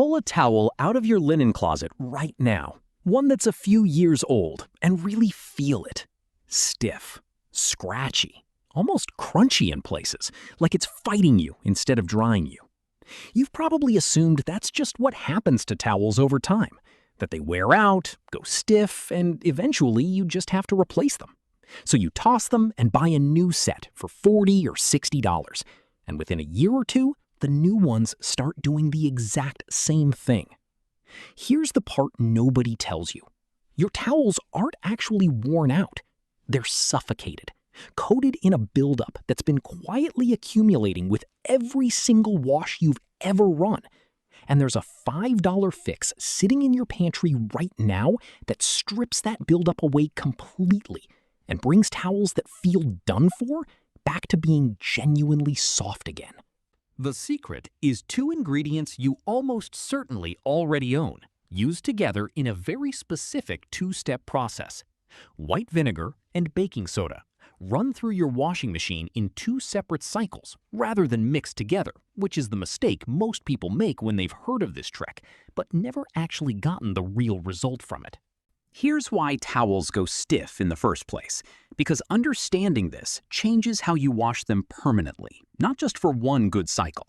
Pull a towel out of your linen closet right now, one that's a few years old, and really feel it. Stiff, scratchy, almost crunchy in places, like it's fighting you instead of drying you. You've probably assumed that's just what happens to towels over time, that they wear out, go stiff, and eventually you just have to replace them. So you toss them and buy a new set for $40 or $60, and within a year or two, the new ones start doing the exact same thing. Here's the part nobody tells you. Your towels aren't actually worn out. They're suffocated, coated in a buildup that's been quietly accumulating with every single wash you've ever run. And there's a $5 fix sitting in your pantry right now that strips that buildup away completely and brings towels that feel done for back to being genuinely soft again. The secret is two ingredients you almost certainly already own, used together in a very specific two-step process. White vinegar and baking soda. Run through your washing machine in two separate cycles rather than mixed together, which is the mistake most people make when they've heard of this trick, but never actually gotten the real result from it. Here's why towels go stiff in the first place, because understanding this changes how you wash them permanently, not just for one good cycle.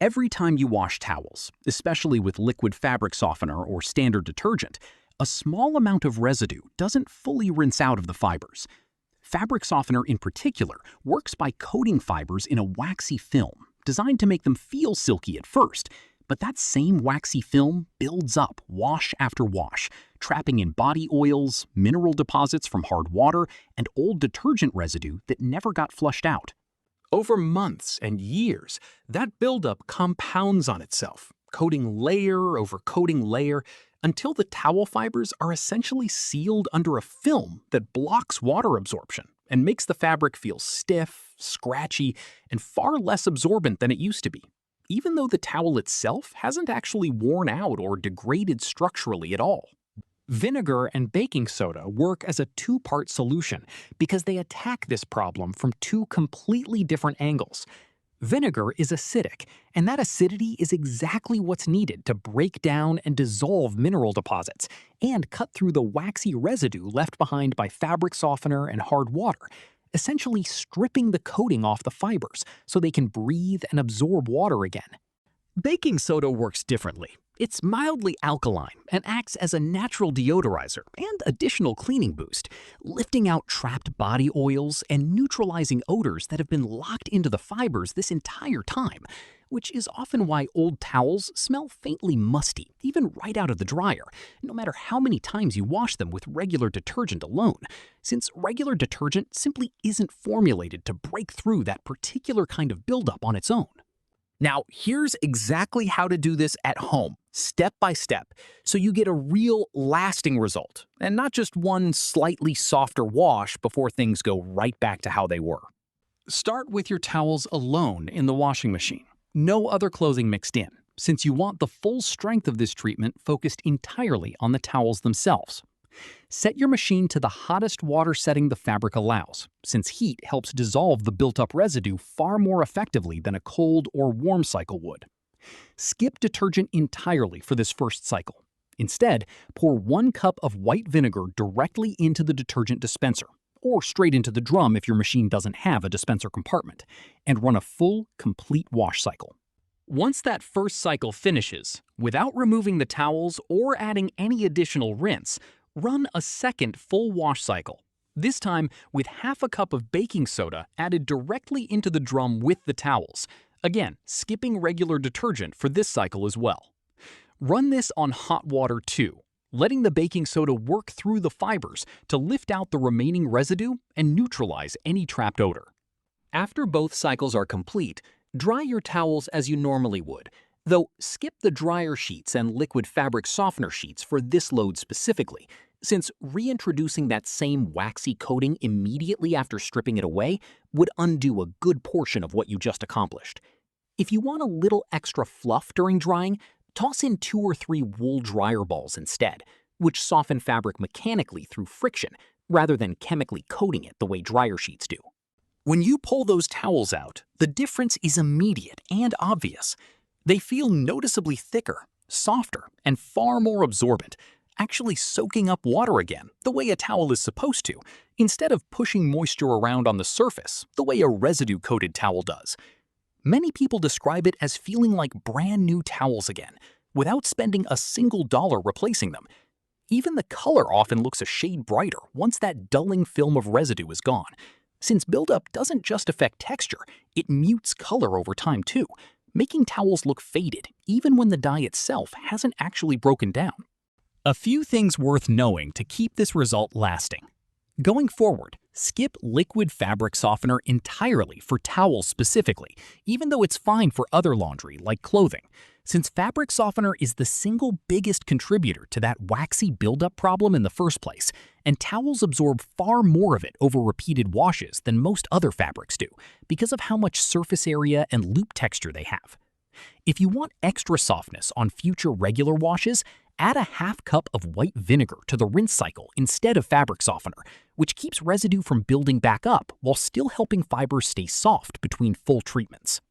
Every time you wash towels, especially with liquid fabric softener or standard detergent, a small amount of residue doesn't fully rinse out of the fibers. Fabric softener in particular works by coating fibers in a waxy film, designed to make them feel silky at first, but that same waxy film builds up wash after wash, trapping in body oils, mineral deposits from hard water, and old detergent residue that never got flushed out. Over months and years, that buildup compounds on itself, coating layer over coating layer, until the towel fibers are essentially sealed under a film that blocks water absorption and makes the fabric feel stiff, scratchy, and far less absorbent than it used to be, even though the towel itself hasn't actually worn out or degraded structurally at all. Vinegar and baking soda work as a two-part solution because they attack this problem from two completely different angles. Vinegar is acidic, and that acidity is exactly what's needed to break down and dissolve mineral deposits and cut through the waxy residue left behind by fabric softener and hard water, essentially stripping the coating off the fibers so they can breathe and absorb water again. Baking soda works differently. It's mildly alkaline and acts as a natural deodorizer and additional cleaning boost, lifting out trapped body oils and neutralizing odors that have been locked into the fibers this entire time, which is often why old towels smell faintly musty, even right out of the dryer, no matter how many times you wash them with regular detergent alone, since regular detergent simply isn't formulated to break through that particular kind of buildup on its own. Now, here's exactly how to do this at home, step by step, so you get a real lasting result, and not just one slightly softer wash before things go right back to how they were. Start with your towels alone in the washing machine. No other clothing mixed in, since you want the full strength of this treatment focused entirely on the towels themselves. Set your machine to the hottest water setting the fabric allows, since heat helps dissolve the built-up residue far more effectively than a cold or warm cycle would. Skip detergent entirely for this first cycle. Instead, pour 1 cup of white vinegar directly into the detergent dispenser, or straight into the drum if your machine doesn't have a dispenser compartment, and run a full, complete wash cycle. Once that first cycle finishes, without removing the towels or adding any additional rinse, run a second full wash cycle, this time with half a cup of baking soda added directly into the drum with the towels, again skipping regular detergent for this cycle as well. Run this on hot water too, letting the baking soda work through the fibers to lift out the remaining residue and neutralize any trapped odor. After both cycles are complete, dry your towels as you normally would, though skip the dryer sheets and liquid fabric softener sheets for this load specifically, since reintroducing that same waxy coating immediately after stripping it away would undo a good portion of what you just accomplished. If you want a little extra fluff during drying, toss in 2 or 3 wool dryer balls instead, which soften fabric mechanically through friction rather than chemically coating it the way dryer sheets do. When you pull those towels out, the difference is immediate and obvious. They feel noticeably thicker, softer, and far more absorbent, actually soaking up water again the way a towel is supposed to, instead of pushing moisture around on the surface the way a residue-coated towel does. Many people describe it as feeling like brand new towels again, without spending a single dollar replacing them. Even the color often looks a shade brighter once that dulling film of residue is gone. Since buildup doesn't just affect texture, it mutes color over time too, making towels look faded even when the dye itself hasn't actually broken down. A few things worth knowing to keep this result lasting. Going forward, skip liquid fabric softener entirely for towels specifically, even though it's fine for other laundry like clothing, since fabric softener is the single biggest contributor to that waxy buildup problem in the first place, and towels absorb far more of it over repeated washes than most other fabrics do because of how much surface area and loop texture they have. If you want extra softness on future regular washes, add a half cup of white vinegar to the rinse cycle instead of fabric softener, which keeps residue from building back up while still helping fibers stay soft between full treatments.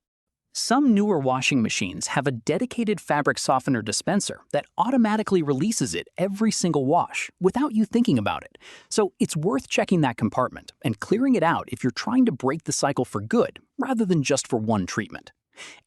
Some newer washing machines have a dedicated fabric softener dispenser that automatically releases it every single wash without you thinking about it. So it's worth checking that compartment and clearing it out if you're trying to break the cycle for good rather than just for one treatment.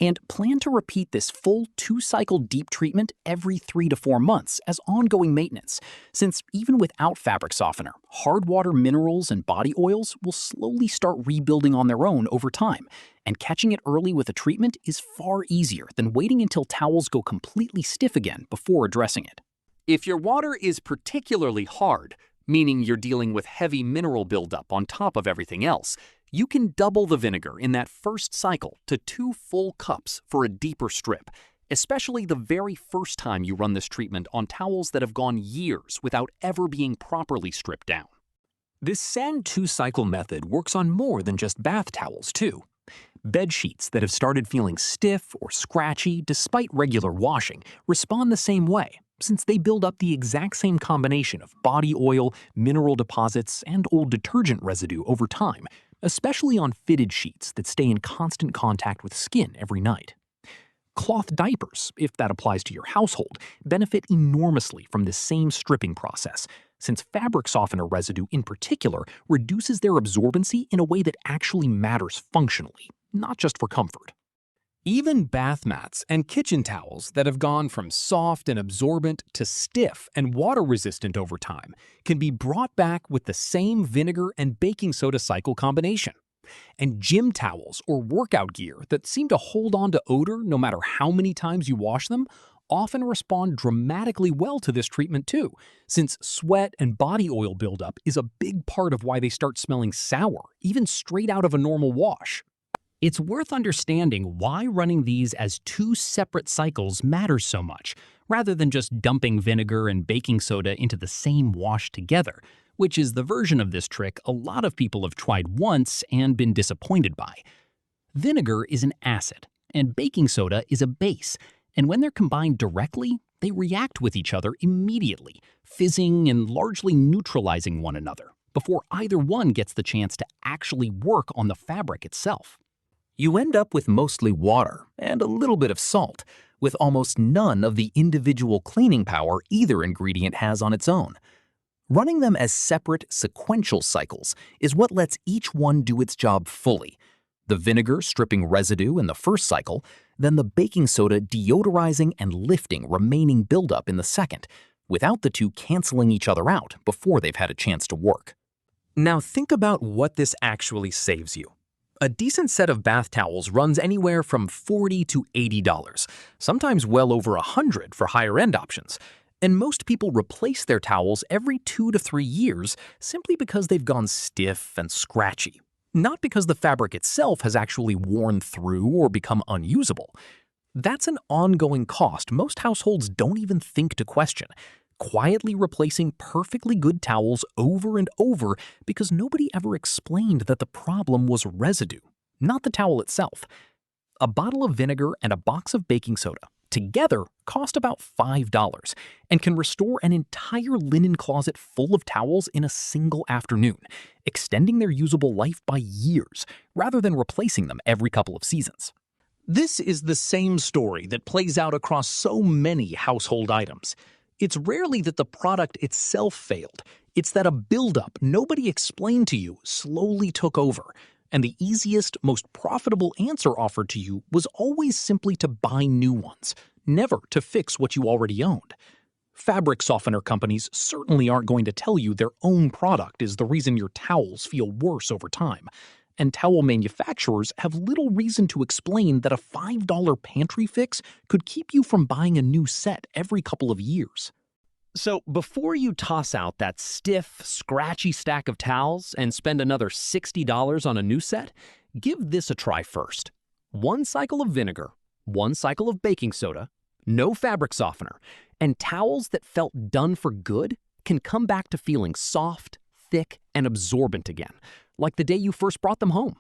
And plan to repeat this full 2-cycle deep treatment every 3 to 4 months as ongoing maintenance, since even without fabric softener, hard water minerals and body oils will slowly start rebuilding on their own over time, and catching it early with a treatment is far easier than waiting until towels go completely stiff again before addressing it. If your water is particularly hard, meaning you're dealing with heavy mineral buildup on top of everything else, you can double the vinegar in that first cycle to 2 full cups for a deeper strip, especially the very first time you run this treatment on towels that have gone years without ever being properly stripped down. This sand 2-cycle method works on more than just bath towels, too. Bed sheets that have started feeling stiff or scratchy despite regular washing respond the same way, since they build up the exact same combination of body oil, mineral deposits, and old detergent residue over time, especially on fitted sheets that stay in constant contact with skin every night. Cloth diapers, if that applies to your household, benefit enormously from this same stripping process, since fabric softener residue in particular reduces their absorbency in a way that actually matters functionally, not just for comfort. Even bath mats and kitchen towels that have gone from soft and absorbent to stiff and water-resistant over time can be brought back with the same vinegar and baking soda cycle combination. And gym towels or workout gear that seem to hold on to odor no matter how many times you wash them often respond dramatically well to this treatment too, since sweat and body oil buildup is a big part of why they start smelling sour, even straight out of a normal wash. It's worth understanding why running these as 2 separate cycles matters so much, rather than just dumping vinegar and baking soda into the same wash together, which is the version of this trick a lot of people have tried once and been disappointed by. Vinegar is an acid, and baking soda is a base, and when they're combined directly, they react with each other immediately, fizzing and largely neutralizing one another, before either one gets the chance to actually work on the fabric itself. You end up with mostly water and a little bit of salt, with almost none of the individual cleaning power either ingredient has on its own. Running them as separate, sequential cycles is what lets each one do its job fully. The vinegar stripping residue in the first cycle, then the baking soda deodorizing and lifting remaining buildup in the second, without the two canceling each other out before they've had a chance to work. Now think about what this actually saves you. A decent set of bath towels runs anywhere from $40 to $80, sometimes well over $100 for higher-end options. And most people replace their towels every 2 to 3 years simply because they've gone stiff and scratchy, not because the fabric itself has actually worn through or become unusable. That's an ongoing cost most households don't even think to question, quietly replacing perfectly good towels over and over because nobody ever explained that the problem was residue, not the towel itself. A bottle of vinegar and a box of baking soda together cost about $5 and can restore an entire linen closet full of towels in a single afternoon, extending their usable life by years rather than replacing them every couple of seasons. This is the same story that plays out across so many household items. It's rarely that the product itself failed. It's that a buildup nobody explained to you slowly took over, and the easiest, most profitable answer offered to you was always simply to buy new ones, never to fix what you already owned. Fabric softener companies certainly aren't going to tell you their own product is the reason your towels feel worse over time. And towel manufacturers have little reason to explain that a $5 pantry fix could keep you from buying a new set every couple of years. So before you toss out that stiff, scratchy stack of towels and spend another $60 on a new set, give this a try first. 1 cycle of vinegar, 1 cycle of baking soda, no fabric softener, and towels that felt done for good can come back to feeling soft, thick, and absorbent again, like the day you first brought them home.